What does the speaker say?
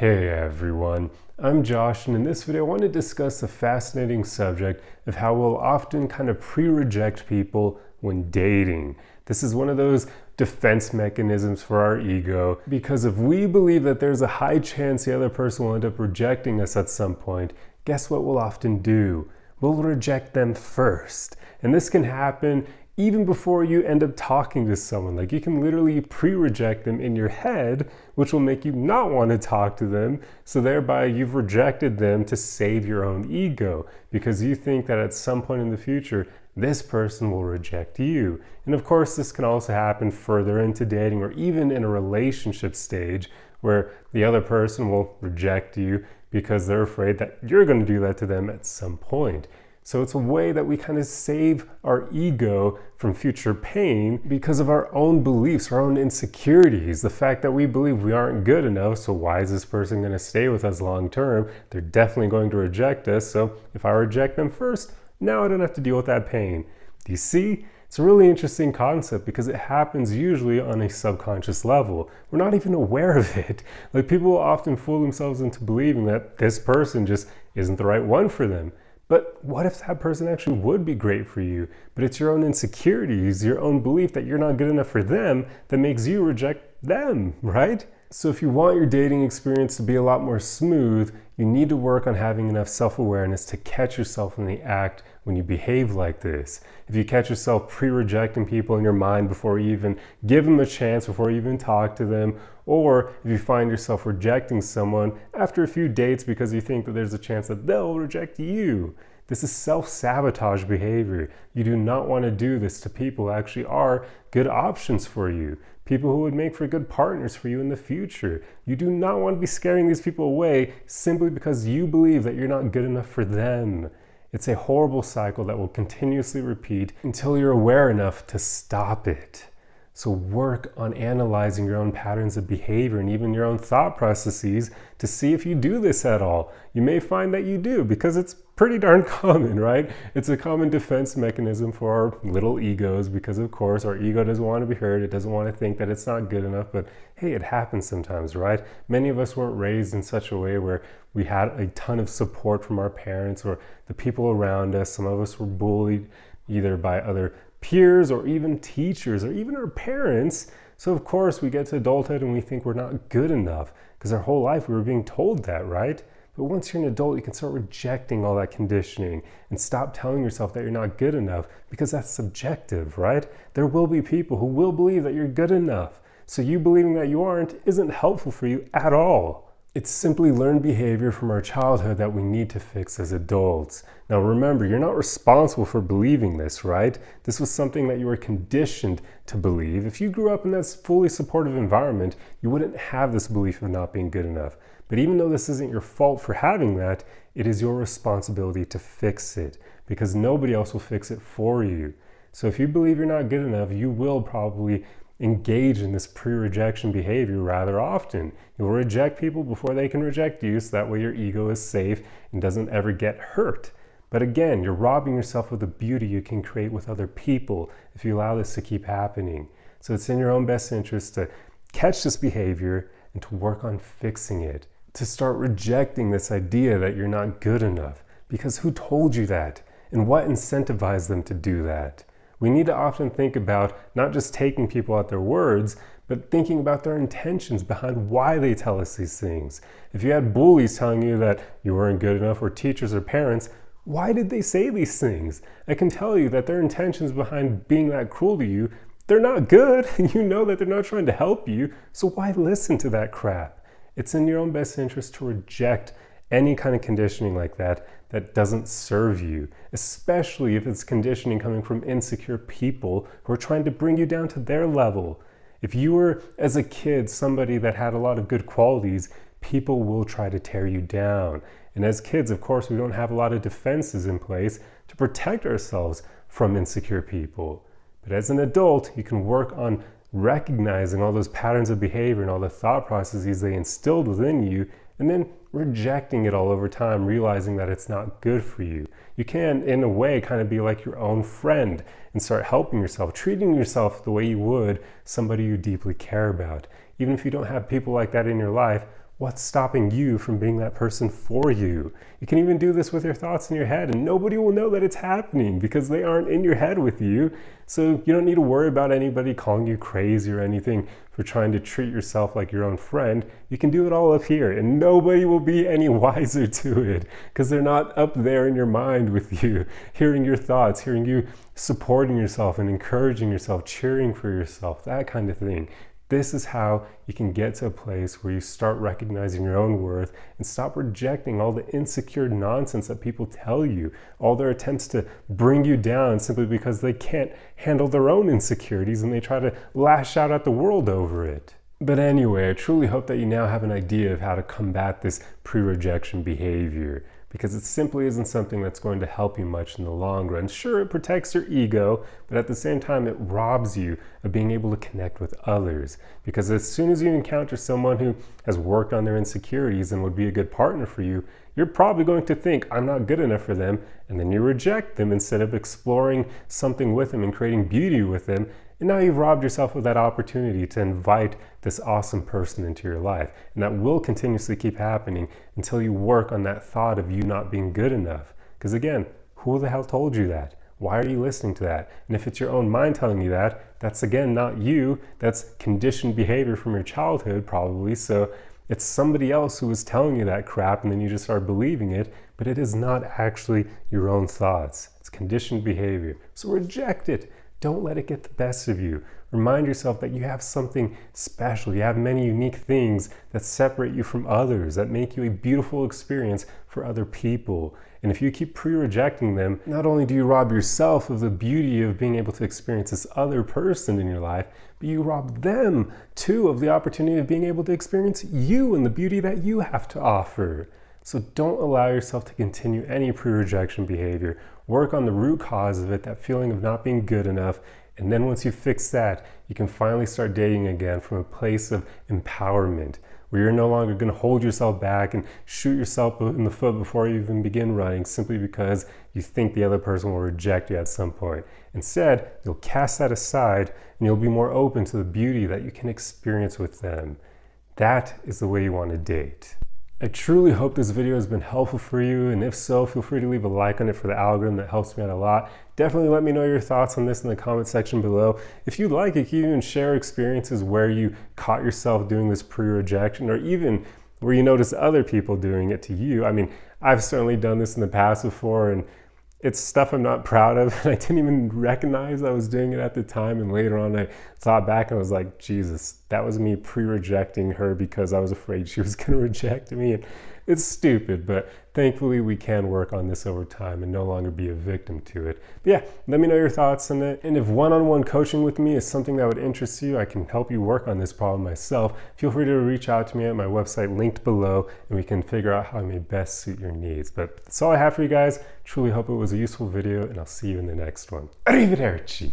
Hey everyone, I'm Josh, and in this video I want to discuss the fascinating subject of how we'll often kind of pre-reject people when dating. This is one of those defense mechanisms for our ego, because if we believe that there's a high chance the other person will end up rejecting us at some point, guess what we'll often do? We'll reject them first. And this can happen even before you end up talking to someone. Like, you can literally pre-reject them in your head, which will make you not want to talk to them. So thereby you've rejected them to save your own ego, because you think that at some point in the future, this person will reject you. And of course, this can also happen further into dating, or even in a relationship stage where the other person will reject you because they're afraid that you're going to do that to them at some point. So it's a way that we kind of save our ego from future pain because of our own beliefs, our own insecurities, the fact that we believe we aren't good enough. So why is this person going to stay with us long term? They're definitely going to reject us. So if I reject them first, now I don't have to deal with that pain. Do you see? It's a really interesting concept because it happens usually on a subconscious level. We're not even aware of it. Like, people often fool themselves into believing that this person just isn't the right one for them. But what if that person actually would be great for you? But it's your own insecurities, your own belief that you're not good enough for them that makes you reject them, right? So if you want your dating experience to be a lot more smooth, you need to work on having enough self-awareness to catch yourself in the act when you behave like this. If you catch yourself pre-rejecting people in your mind before you even give them a chance, before you even talk to them, or if you find yourself rejecting someone after a few dates because you think that there's a chance that they'll reject you, this is self-sabotage behavior. You do not want to do this to people who actually are good options for you, people who would make for good partners for you in the future. You do not want to be scaring these people away simply because you believe that you're not good enough for them. It's a horrible cycle that will continuously repeat until you're aware enough to stop it. So work on analyzing your own patterns of behavior and even your own thought processes to see if you do this at all. You may find that you do, because it's pretty darn common, right? It's a common defense mechanism for our little egos, because of course our ego doesn't want to be heard. It doesn't want to think that it's not good enough, but hey, it happens sometimes, right? Many of us weren't raised in such a way where we had a ton of support from our parents or the people around us. Some of us were bullied either by other peers or even teachers or even our parents. So of course we get to adulthood and we think we're not good enough because our whole life we were being told that, right? But once you're an adult, you can start rejecting all that conditioning and stop telling yourself that you're not good enough, because that's subjective, right? There will be people who will believe that you're good enough. So you believing that you aren't isn't helpful for you at all. It's simply learned behavior from our childhood that we need to fix as adults. Now remember, you're not responsible for believing this, right? This was something that you were conditioned to believe. If you grew up in that fully supportive environment, you wouldn't have this belief of not being good enough. But even though this isn't your fault for having that, it is your responsibility to fix it, because nobody else will fix it for you. So if you believe you're not good enough, you will probably engage in this pre-rejection behavior rather often. You'll reject people before they can reject you, so that way your ego is safe and doesn't ever get hurt. But again, you're robbing yourself of the beauty you can create with other people if you allow this to keep happening. So it's in your own best interest to catch this behavior and to work on fixing it, to start rejecting this idea that you're not good enough. Because who told you that? And what incentivized them to do that? We need to often think about not just taking people at their words, but thinking about their intentions behind why they tell us these things. If you had bullies telling you that you weren't good enough, or teachers or parents, why did they say these things? I can tell you that their intentions behind being that cruel to you, they're not good. You know that they're not trying to help you, so why listen to that crap? It's in your own best interest to reject any kind of conditioning like that that doesn't serve you, especially if it's conditioning coming from insecure people who are trying to bring you down to their level. If you were, as a kid, somebody that had a lot of good qualities, people will try to tear you down. And as kids, of course, we don't have a lot of defenses in place to protect ourselves from insecure people. But as an adult, you can work on recognizing all those patterns of behavior and all the thought processes they instilled within you, and then rejecting it all over time, realizing that it's not good for you. You can, in a way, kind of be like your own friend and start helping yourself, treating yourself the way you would somebody you deeply care about. Even if you don't have people like that in your life, What's stopping you from being that person for you? You can even do this with your thoughts in your head, and nobody will know that it's happening because they aren't in your head with you. So you don't need to worry about anybody calling you crazy or anything for trying to treat yourself like your own friend. You can do it all up here, and nobody will be any wiser to it because they're not up there in your mind with you, hearing your thoughts, hearing you supporting yourself and encouraging yourself, cheering for yourself, that kind of thing. This is how you can get to a place where you start recognizing your own worth and stop rejecting all the insecure nonsense that people tell you, all their attempts to bring you down simply because they can't handle their own insecurities and they try to lash out at the world over it. But anyway, I truly hope that you now have an idea of how to combat this pre-rejection behavior, because it simply isn't something that's going to help you much in the long run. Sure, it protects your ego, but at the same time, it robs you of being able to connect with others. Because as soon as you encounter someone who has worked on their insecurities and would be a good partner for you, you're probably going to think, I'm not good enough for them, and then you reject them instead of exploring something with them and creating beauty with them. And now you've robbed yourself of that opportunity to invite this awesome person into your life. And that will continuously keep happening until you work on that thought of you not being good enough. Because again, who the hell told you that? Why are you listening to that? And if it's your own mind telling you that, that's again not you. That's conditioned behavior from your childhood probably. So it's somebody else who was telling you that crap and then you just start believing it. But it is not actually your own thoughts. It's conditioned behavior. So reject it. Don't let it get the best of you. Remind yourself that you have something special. You have many unique things that separate you from others, that make you a beautiful experience for other people. And if you keep pre-rejecting them, not only do you rob yourself of the beauty of being able to experience this other person in your life, but you rob them too of the opportunity of being able to experience you and the beauty that you have to offer. So don't allow yourself to continue any pre-rejection behavior. Work on the root cause of it, that feeling of not being good enough. And then once you fix that, you can finally start dating again from a place of empowerment, where you're no longer going to hold yourself back and shoot yourself in the foot before you even begin running simply because you think the other person will reject you at some point. Instead, you'll cast that aside and you'll be more open to the beauty that you can experience with them. That is the way you want to date. I truly hope this video has been helpful for you, and if so, feel free to leave a like on it for the algorithm. That helps me out a lot. Definitely let me know your thoughts on this in the comment section below. If you'd like, you can even share experiences where you caught yourself doing this pre-rejection, or even where you notice other people doing it to you. I mean, I've certainly done this in the past before, and it's stuff I'm not proud of. I didn't even recognize I was doing it at the time. And later on, I thought back and I was like, Jesus, that was me pre-rejecting her because I was afraid she was going to reject me. And it's stupid, but thankfully we can work on this over time and no longer be a victim to it. But yeah, let me know your thoughts on it. And if one-on-one coaching with me is something that would interest you, I can help you work on this problem myself. Feel free to reach out to me at my website linked below and we can figure out how I may best suit your needs. But that's all I have for you guys. Truly hope it was a useful video and I'll see you in the next one. Arrivederci.